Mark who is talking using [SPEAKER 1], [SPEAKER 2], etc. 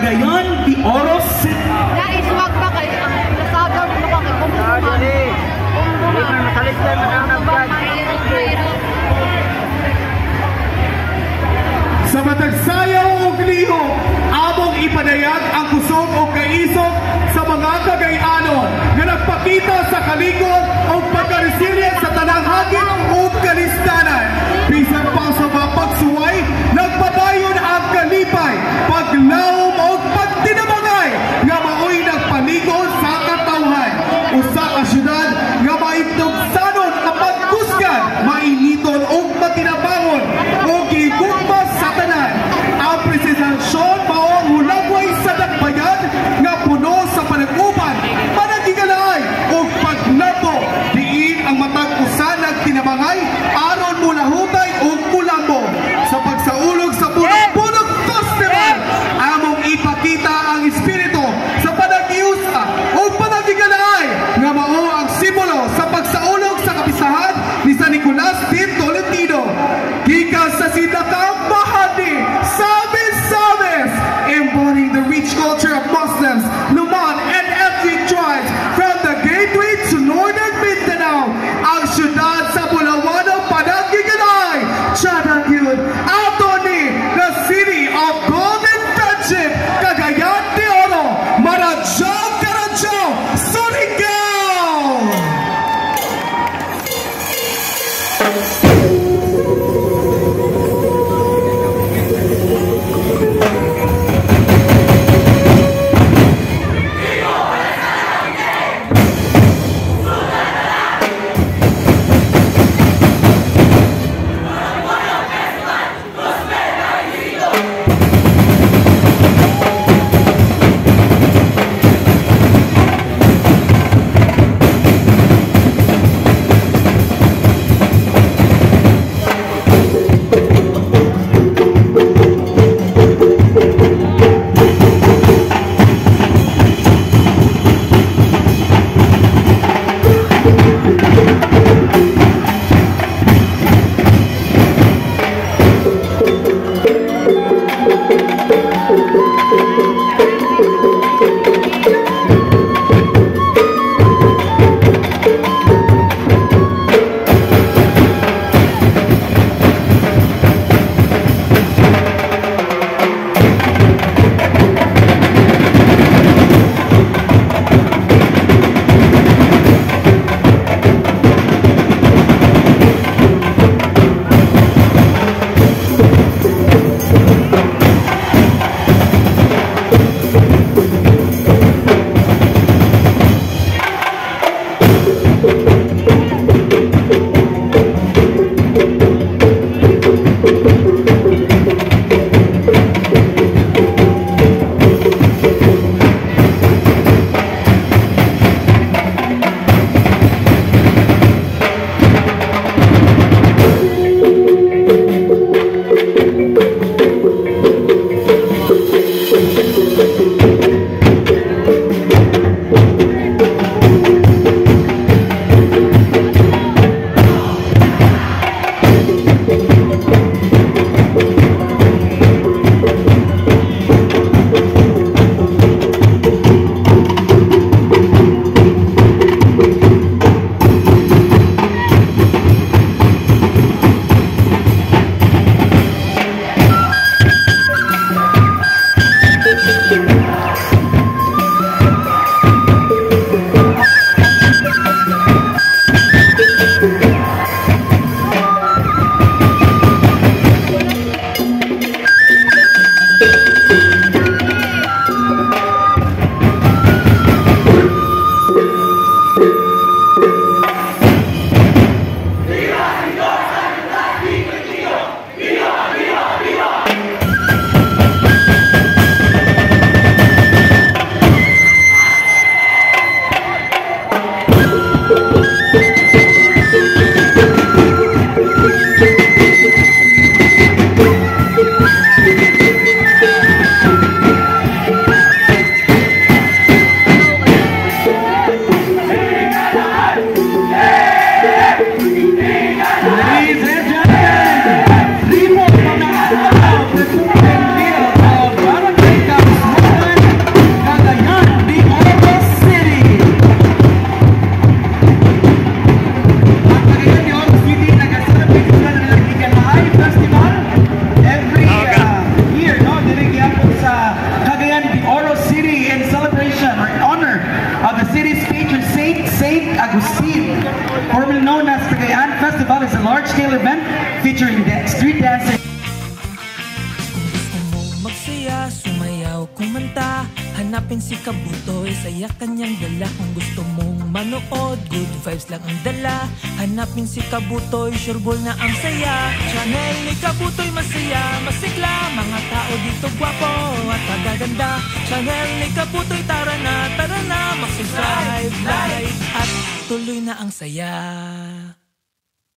[SPEAKER 1] Cagayan de Oro City.
[SPEAKER 2] Naiswag ba kayo? Nasagaw mo ba kayo?
[SPEAKER 3] Sa matag sayaw o liho, among ipadayag ang kusog o kaisog sa mga Cagayanon nga nagpakita sa kalikod o pagka-resilient sa tanang hagit o kalistanan. Bisan pa sa mga pagsuway, nagpadayon ang kalipay, paglawom o pagtinabangay nga maoy nagpaligod sa katawhan. Usa ka syudad nga maitugsanon ang pagkusgan, mainiton o matinabangon o gigugmas sa tanan. Ang presidensyon
[SPEAKER 1] blessing.
[SPEAKER 4] Kung gusto mong magsaya, sumayaw, kumanta, hanapin si Kabutoy, saya kanyang dala. Kung gusto mong manood, good vibes lang ang dala, hanapin si Kabutoy, sure ball na ang saya. Channel ni Kabutoy, masaya, masigla, mga tao dito gwapo at magaganda. Channel ni Kabutoy, tara na, mag-subscribe, like, at tuloy na ang saya.